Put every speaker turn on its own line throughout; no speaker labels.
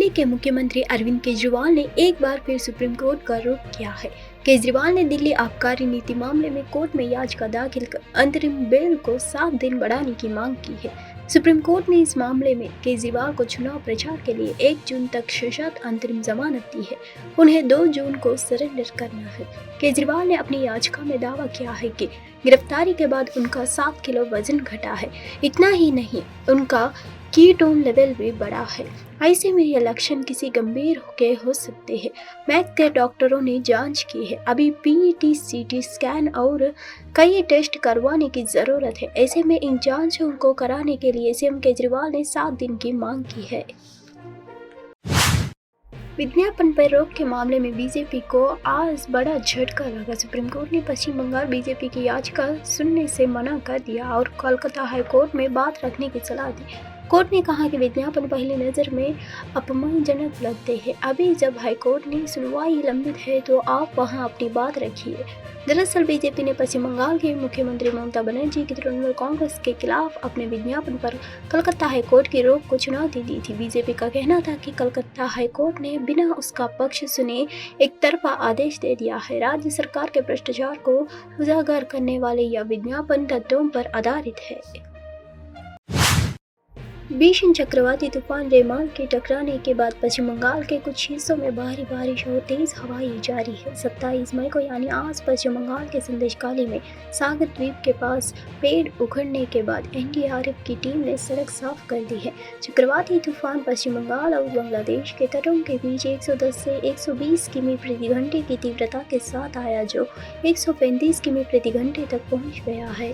दिल्ली के मुख्यमंत्री अरविंद केजरीवाल ने एक बार फिर सुप्रीम कोर्ट का रुख किया है। केजरीवाल ने दिल्ली आबकारी नीति मामले में कोर्ट में याचिका दाखिल कर अंतरिम बेल को 7 दिन बढ़ाने की मांग की है। सुप्रीम कोर्ट ने इस मामले में केजरीवाल को चुनाव प्रचार के लिए 1 जून तक सशर्त अंतरिम जमानत दी है। उन्हें 2 जून को सरेंडर करना है। केजरीवाल ने अपनी याचिका में दावा किया है कि गिरफ्तारी के बाद उनका 7 किलो वजन घटा है। इतना ही नहीं, उनका कीटोन लेवल भी बढ़ा है। ऐसे में ये लक्षण किसी गंभीर के हो सकते हैं। मैक्स के डॉक्टरों ने जांच की है। अभी पीईटी, सीटी स्कैन और कई टेस्ट करवाने की जरूरत है। ऐसे में इन जांचों को कराने के लिए सीएम केजरीवाल ने 7 दिन की मांग की है। विज्ञापन पर रोक के मामले में बीजेपी को आज बड़ा झटका लगा। सुप्रीम कोर्ट ने पश्चिम बंगाल बीजेपी की याचिका सुनने से मना कर दिया और कोलकाता हाई कोर्ट में बात रखने की सलाह दी। कोर्ट ने कहा कि विज्ञापन पहली नज़र में अपमानजनक लगते हैं। अभी जब हाईकोर्ट ने सुनवाई लंबित है तो आप वहां अपनी बात रखिए। दरअसल बीजेपी ने पश्चिम बंगाल के मुख्यमंत्री ममता बनर्जी की तृणमूल कांग्रेस के खिलाफ अपने विज्ञापन पर कलकत्ता हाईकोर्ट की रोक को चुनौती दी थी। बीजेपी का कहना था कि कलकत्ता हाईकोर्ट ने बिना उसका पक्ष सुने एक तरफा आदेश दे दिया है। राज्य सरकार के भ्रष्टाचार को उजागर करने वाले यह विज्ञापन तथ्यों पर आधारित है। भीषण चक्रवाती तूफान रेमाल के टकराने के बाद पश्चिम बंगाल के कुछ हिस्सों में भारी बारिश और तेज हवाएं जारी है। 27 मई को यानी आज पश्चिम बंगाल के संदेशखाली में सागर द्वीप के पास पेड़ उखड़ने के बाद एनडीआरएफ की टीम ने सड़क साफ कर दी है। चक्रवाती तूफान पश्चिम बंगाल और बांग्लादेश के तटों के बीच 110 से 120 किमी प्रति घंटे की तीव्रता के साथ आया, जो 135 किमी प्रति घंटे तक पहुंच गया है।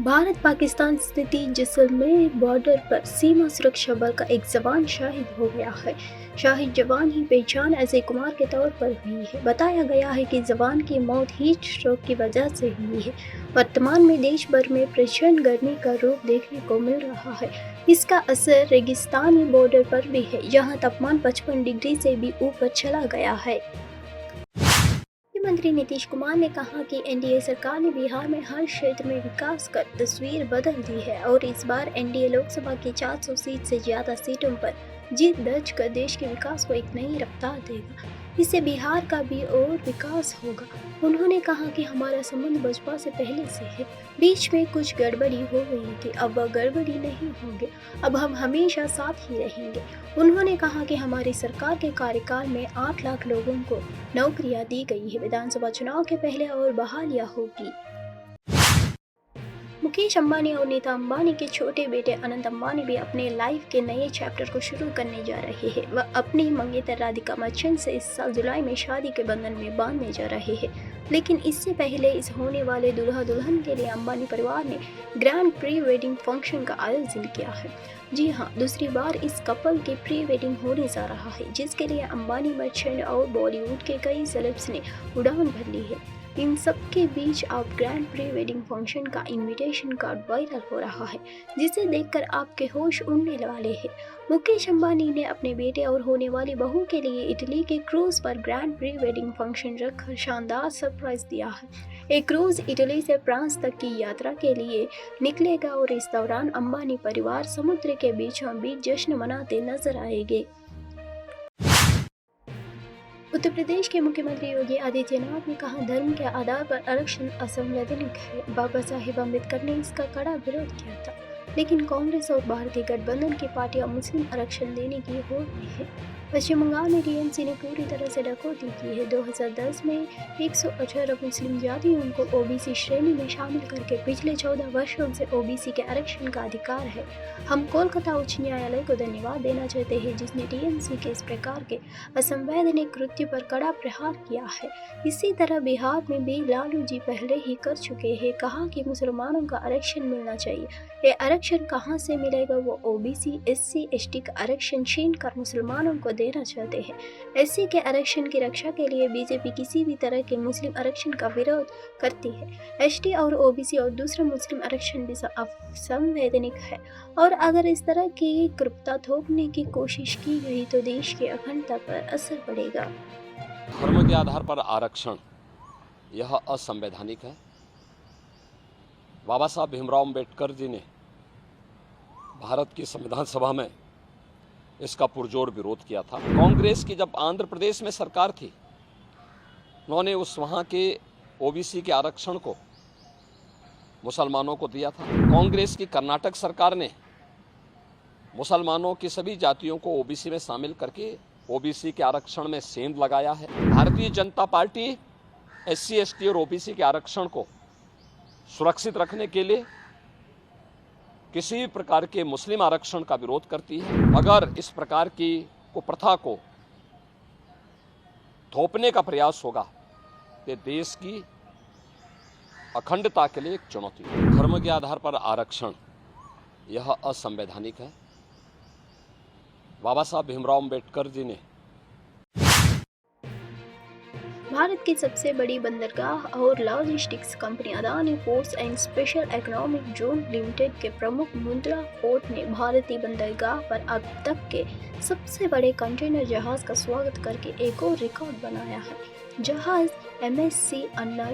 भारत पाकिस्तान स्थिति जैसलमेर बॉर्डर पर सीमा सुरक्षा बल का एक जवान शहीद हो गया है। शहीद जवान की पहचान अजय कुमार के तौर पर हुई है। बताया गया है कि जवान की मौत हीट स्ट्रोक की वजह से हुई है। वर्तमान में देश भर में प्रचंड गर्मी का रूप देखने को मिल रहा है। इसका असर रेगिस्तानी बॉर्डर पर भी है, जहां तापमान 55 डिग्री से भी ऊपर चला गया है। मुख्यमंत्री नीतीश कुमार ने कहा कि एनडीए सरकार ने बिहार में हर क्षेत्र में विकास कर तस्वीर बदल दी है और इस बार एनडीए लोकसभा की 400 सीट से ज्यादा सीटों पर जीत दर्ज कर देश के विकास को एक नई रफ्तार देगा। इससे बिहार का भी और विकास होगा। उन्होंने कहा कि हमारा संबंध भाजपा से पहले से है। बीच में कुछ गड़बड़ी हो गई थी, अब वह गड़बड़ी नहीं होगी। अब हम हमेशा साथ ही रहेंगे। उन्होंने कहा कि हमारी सरकार के कार्यकाल में 8 लाख लोगों को नौकरियां दी गई है। विधानसभा चुनाव के पहले और बहालियां होगी। मुकेश अंबानी और नीता अंबानी के छोटे बेटे अनंत अंबानी भी अपने लाइफ के नए चैप्टर को शुरू करने जा रहे हैं। वह अपनी मंगेतर राधिका मर्चेंट से इस साल जुलाई में शादी के बंधन में बांधने जा रहे हैं। लेकिन इससे पहले इस होने वाले दूल्हा दुल्हन के लिए अंबानी परिवार ने ग्रैंड प्री वेडिंग फंक्शन का आयोजन किया है। जी हाँ, दूसरी बार इस कपल की प्री वेडिंग होने जा रहा है, जिसके लिए अंबानी मर्चेंट और बॉलीवुड के कई सेलेब्स ने उड़ान भर ली है। इन सब के बीच अब ग्रैंड प्री वेडिंग फंक्शन का इनविटेशन कार्ड वायरल हो रहा है, जिसे देखकर आपके होश उड़ने वाले हैं। मुकेश अंबानी ने अपने बेटे और होने वाली बहू के लिए इटली के क्रूज पर ग्रैंड प्री वेडिंग फंक्शन रखकर शानदार सरप्राइज दिया है। एक क्रूज इटली से फ्रांस तक की यात्रा के लिए निकलेगा और इस दौरान अंबानी परिवार समुद्र के बीचों बीच जश्न मनाते नजर आएंगे। उत्तर प्रदेश के मुख्यमंत्री योगी आदित्यनाथ ने कहा, धर्म के आधार पर आरक्षण असंवैधानिक है। बाबा साहेब अम्बेडकर ने इसका कड़ा विरोध किया था, लेकिन कांग्रेस और भारतीय गठबंधन की पार्टियां मुस्लिम आरक्षण देने की होड़ में है। पश्चिम बंगाल में टीएमसी ने पूरी तरह से डकैती की है। 2010 में 118 मुस्लिम जातियों को ओबीसी श्रेणी में शामिल करके पिछले 14 वर्षों से ओबीसी के आरक्षण का अधिकार है। हम कोलकाता उच्च न्यायालय को धन्यवाद देना चाहते हैं, जिसने टीएमसी के इस प्रकार के असंवैधानिक कृत्य पर कड़ा प्रहार किया है। इसी तरह बिहार में भी लालू जी पहले ही कर चुके हैं। कहा कि मुसलमानों का आरक्षण मिलना चाहिए। ये आरक्षण कहाँ से मिलेगा? वो ओबीसी, एससी, एसटी का आरक्षण छीन कर मुसलमानों को देना चाहते हैं। एससी के आरक्षण की रक्षा के लिए बीजेपी किसी भी तरह के मुस्लिम आरक्षण का विरोध करती है। एसटी और ओबीसी और दूसरा मुस्लिम आरक्षण भी असंवैधानिक है, और अगर इस तरह की कृपता थोपने की कोशिश की गई तो देश की अखंडता पर असर पड़ेगा।
धर्म के आधार पर आरक्षण यह असंवैधानिक है। बाबा साहब भीमराव अम्बेडकर जी ने भारत की संविधान सभा में इसका पुरजोर विरोध किया था। कांग्रेस की जब आंध्र प्रदेश में सरकार थी, उन्होंने वहाँ के ओबीसी के आरक्षण को मुसलमानों को दिया था। कांग्रेस की कर्नाटक सरकार ने मुसलमानों की सभी जातियों को ओबीसी में शामिल करके ओबीसी के आरक्षण में सेंध लगाया है। Bharatiya Janata party SC, ST और ओबीसी के आरक्षण को सुरक्षित रखने के लिए किसी भी प्रकार के मुस्लिम आरक्षण का विरोध करती है। अगर इस प्रकार की कुप्रथा को थोपने का प्रयास होगा तो देश की अखंडता के लिए एक चुनौती है। धर्म के आधार पर आरक्षण यह असंवैधानिक है। बाबा साहब भीमराव अम्बेडकर जी ने
भारत की सबसे बड़ी बंदरगाह और logistics company Adani ports and special economic zone limited के प्रमुख मुंद्रा पोर्ट ने भारतीय बंदरगाह पर अब तक के सबसे बड़े कंटेनर जहाज का स्वागत करके एक और रिकॉर्ड बनाया है। जहाज MSC अन्ना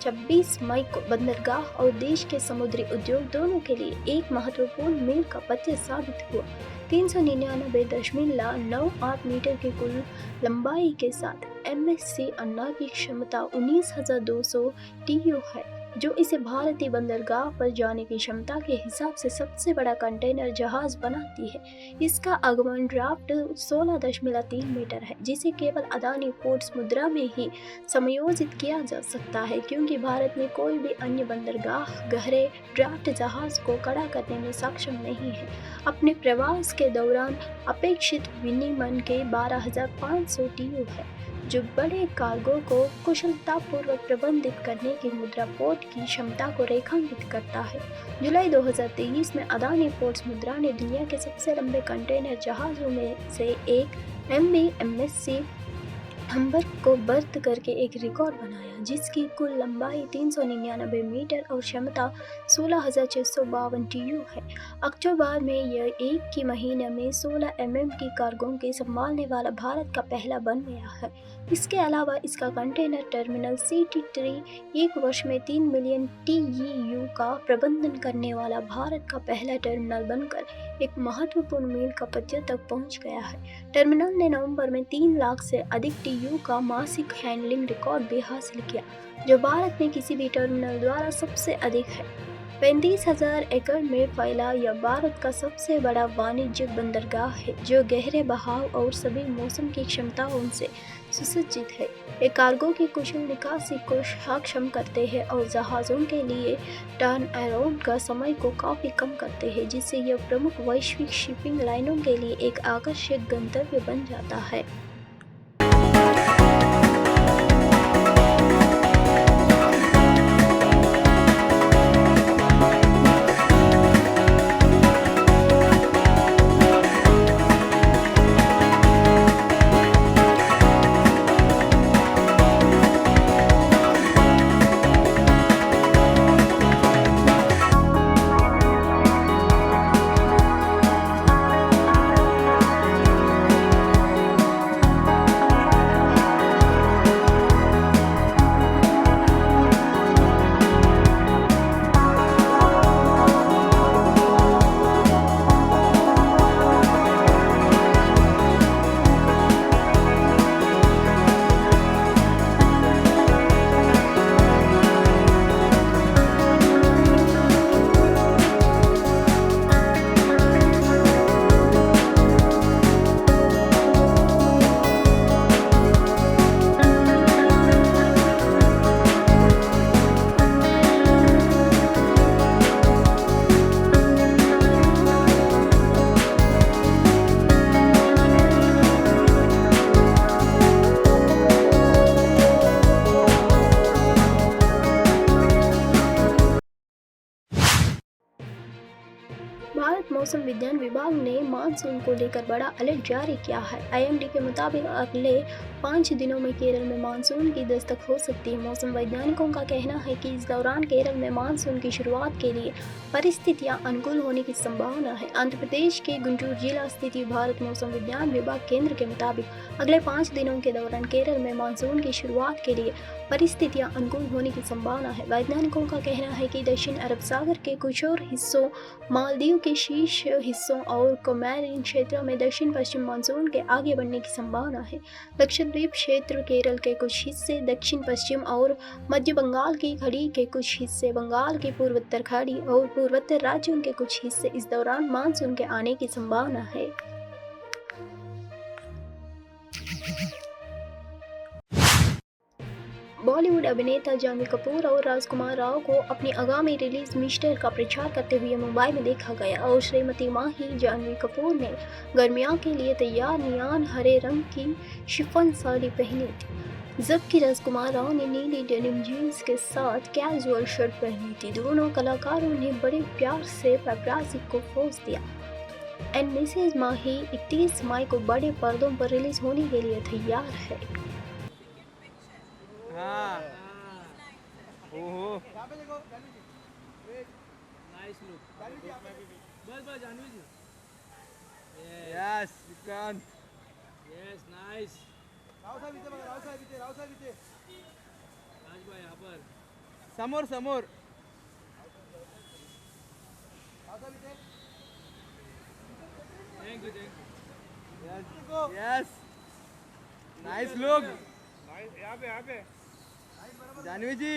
26 मई को बंदरगाह और देश के समुद्री उद्योग दोनों के लिए एक महत्वपूर्ण मील का पत्थर साबित हुआ। 399.98 मीटर की कुल लंबाई के साथ MSC अन्ना की क्षमता 19,200 TEU है, जो इसे भारतीय बंदरगाह पर जाने की क्षमता के हिसाब से सबसे बड़ा कंटेनर जहाज बनाती है। इसका आगमन ड्राफ्ट 16.3 मीटर है, जिसे केवल अदानी पोर्ट्स मुद्रा में ही समायोजित किया जा सकता है, क्योंकि भारत में कोई भी अन्य बंदरगाह गहरे ड्राफ्ट जहाज को खड़ा करने में सक्षम नहीं है। अपने प्रवास के दौरान अपेक्षित विनिर्माण के 12,500 TEU है, जो बड़े कार्गो को कुशलतापूर्वक प्रबंधित करने की मुद्रा पोर्ट की क्षमता को रेखांकित करता है। जुलाई 2023 में अदानी पोर्ट्स मुद्रा ने दुनिया के सबसे लंबे कंटेनर जहाज़ों में से एक MV MSC हम्बर्ग को बर्थ करके एक रिकॉर्ड बनाया, जिसकी कुल लंबाई 399 मीटर और क्षमता 16,652 TEU है। अक्टूबर में यह एक ही महीने में 16 mm की कार्गो के संभालने वाला भारत का पहला बन गया है। इसके अलावा इसका कंटेनर टर्मिनल CT3 एक वर्ष में 3 मिलियन TEU का प्रबंधन करने वाला भारत का पहला टर्मिनल बनकर एक महत्वपूर्ण मील का पत्थर तक पहुंच गया है। टर्मिनल ने नवंबर में 3 लाख से अधिक TEU का मासिक हैंडलिंग रिकॉर्ड भी हासिल किया, जो भारत में किसी भी टर्मिनल द्वारा सबसे अधिक है। 35,000 एकड़ में फैला यह भारत का सबसे बड़ा वाणिज्यिक बंदरगाह है, जो गहरे बहाव और सभी मौसम की क्षमताओं से सुसज्जित है। ये कार्गो की कुशल निकासी को सक्षम करते हैं और जहाज़ों के लिए टर्न अराउंड का समय को काफ़ी कम करते हैं, जिससे यह प्रमुख वैश्विक शिपिंग लाइनों के लिए एक आकर्षक गंतव्य बन जाता है। भारत मौसम विज्ञान विभाग ने मानसून को लेकर बड़ा अलर्ट जारी किया है। आईएमडी के मुताबिक अगले 5 दिनों में केरल में मानसून की दस्तक हो सकती है। मौसम वैज्ञानिकों का कहना है कि इस दौरान केरल में मानसून की शुरुआत के लिए परिस्थितियां अनुकूल होने की संभावना है। आंध्र प्रदेश के गुंटूर जिला स्थित भारत मौसम विज्ञान विभाग केंद्र के मुताबिक अगले 5 दिनों के दौरान केरल में मानसून की शुरुआत के लिए परिस्थितियां अनुकूल होने की संभावना है। वैज्ञानिकों का कहना है कि दक्षिण अरब सागर के कुछ और हिस्सों, मालदीव के शीर्ष हिस्सों और कोमोरिन क्षेत्रों में दक्षिण पश्चिम मानसून के आगे बढ़ने की संभावना है। लक्षद्वीप क्षेत्र, केरल के कुछ हिस्से, दक्षिण पश्चिम और मध्य बंगाल की खाड़ी के कुछ हिस्से, बंगाल की पूर्वोत्तर खाड़ी और पूर्वोत्तर राज्यों के कुछ हिस्से इस दौरान मानसून के आने की संभावना है। बॉलीवुड अभिनेता जानवी कपूर और राजकुमार राव को अपनी आगामी रिलीज मिस्टर का प्रचार करते हुए मुंबई में देखा गया और श्रीमती माही जानवी कपूर ने गर्मियों के लिए तैयार नियान हरे रंग की शिफॉन साड़ी पहनी थी, जबकि राजकुमार राव ने नीली डेनिम जीन्स के साथ कैजुअल शर्ट पहनी थी। दोनों कलाकारों ने बड़े प्यार से पेपराजी को पोज दिया। एंड मिसेज माही 31 मई को बड़े पर्दों पर रिलीज होने के लिए तैयार है।
हाँ ओहो
नाइस लुक बस बस Janhvi ji
yes Vikrant
yes nice
Rao Saheb इथे बघा राव साहेब इथे
राज भाई यहाँ पर
समोर समोर राव साहेब इथे
thank you
yes yes nice look
यहाँ पे
जानवी जी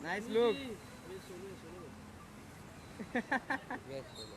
नाइस लुक
ये सोलो